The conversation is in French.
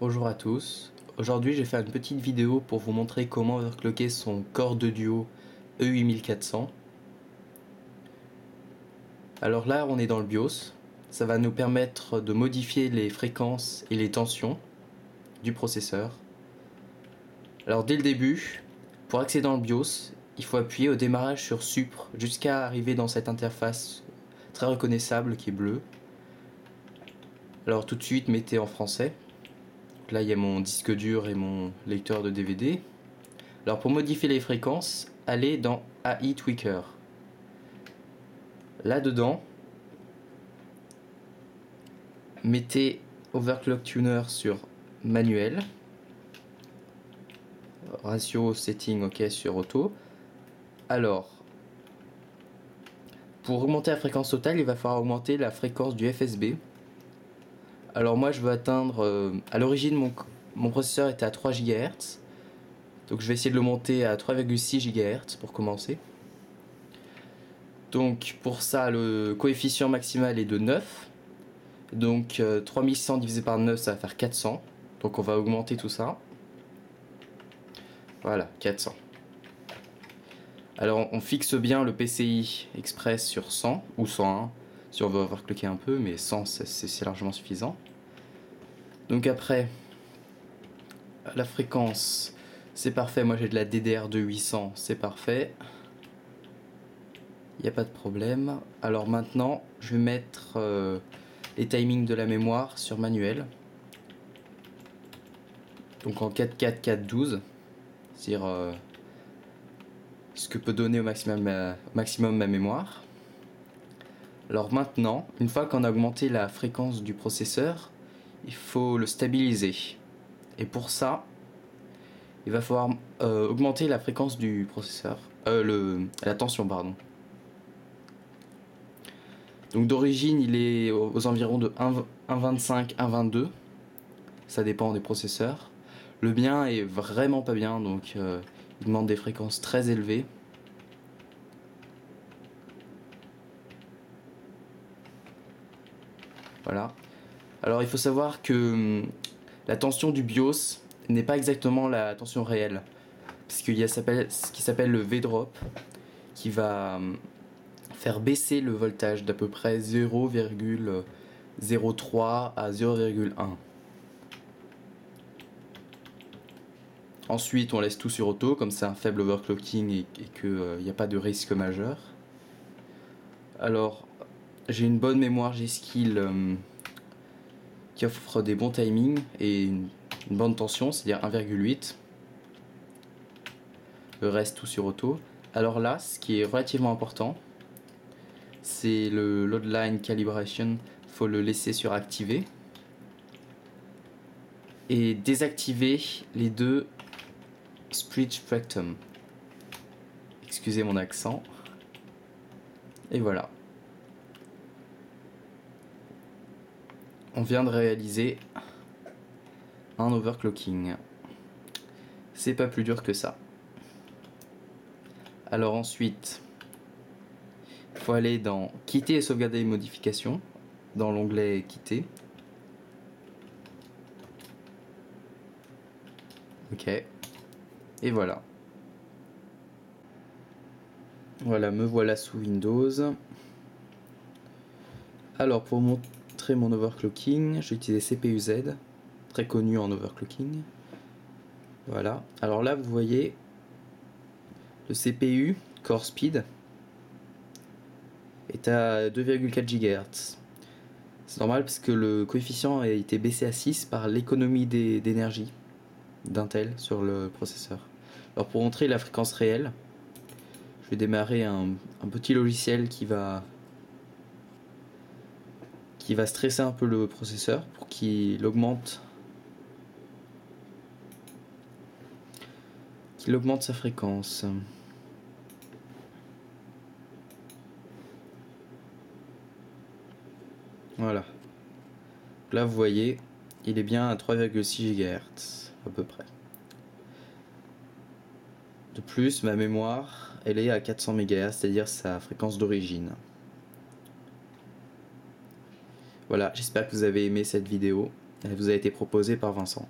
Bonjour à tous. Aujourd'hui, j'ai fait une petite vidéo pour vous montrer comment overclocker son Core de Duo E8400. Alors là, on est dans le BIOS. Ça va nous permettre de modifier les fréquences et les tensions du processeur. Alors dès le début, pour accéder dans le BIOS, il faut appuyer au démarrage sur Supr jusqu'à arriver dans cette interface très reconnaissable qui est bleue. Alors tout de suite, mettez en français. Là, il y a mon disque dur et mon lecteur de DVD. Alors pour modifier les fréquences, allez dans AI Tweaker. Là-dedans, mettez Overclock Tuner sur manuel. Ratio setting OK sur auto. Alors, pour augmenter la fréquence totale, il va falloir augmenter la fréquence du FSB. Alors moi je veux atteindre... à l'origine mon processeur était à 3 GHz. Donc je vais essayer de le monter à 3,6 GHz pour commencer. Donc pour ça le coefficient maximal est de 9. Donc 3100 divisé par 9 ça va faire 400. Donc on va augmenter tout ça. Voilà, 400. Alors on fixe bien le PCI Express sur 100 ou 101 si on veut overclocker un peu, mais 100 c'est largement suffisant. Donc après, la fréquence, c'est parfait. Moi j'ai de la DDR2 800, c'est parfait. Il n'y a pas de problème. Alors maintenant, je vais mettre les timings de la mémoire sur manuel. Donc en 4-4-4-12, c'est-à-dire ce que peut donner au maximum ma mémoire. Alors maintenant, une fois qu'on a augmenté la fréquence du processeur, il faut le stabiliser. Et pour ça, il va falloir augmenter la fréquence du processeur. La tension, pardon. Donc d'origine, il est aux environs de 1,25, 1,22. Ça dépend des processeurs. Le mien est vraiment pas bien, donc il demande des fréquences très élevées. Voilà. Alors il faut savoir que la tension du BIOS n'est pas exactement la tension réelle. Parce qu'il y a ce qui s'appelle le V-drop qui va faire baisser le voltage d'à peu près 0,03 à 0,1. Ensuite on laisse tout sur auto, comme c'est un faible overclocking et qu'il n'y a pas de risque majeur. Alors j'ai une bonne mémoire G-Skill qui offre des bons timings et une bonne tension, c'est-à-dire 1,8. Le reste tout sur auto. Alors là, ce qui est relativement important, c'est le load line calibration. Faut le laisser sur activer et désactiver les deux speech fractum. Excusez mon accent. Et voilà. On vient de réaliser un overclocking. C'est pas plus dur que ça. Alors ensuite, il faut aller dans quitter et sauvegarder les modifications, dans l'onglet quitter. Ok. Et voilà. Voilà, me voilà sous Windows. Alors pour montrer mon overclocking, j'ai utilisé CPU-Z, très connu en overclocking. Voilà. Alors là, vous voyez, le CPU Core Speed est à 2,4 GHz. C'est normal parce que le coefficient a été baissé à 6 par l'économie d'énergie d'Intel sur le processeur. Alors pour montrer la fréquence réelle, je vais démarrer un petit logiciel qui va stresser un peu le processeur pour qu'il augmente sa fréquence. Voilà. Là vous voyez, il est bien à 3,6 GHz à peu près. De plus, ma mémoire, elle est à 400 MHz, c'est-à-dire sa fréquence d'origine. Voilà, j'espère que vous avez aimé cette vidéo. Elle vous a été proposée par Vincent.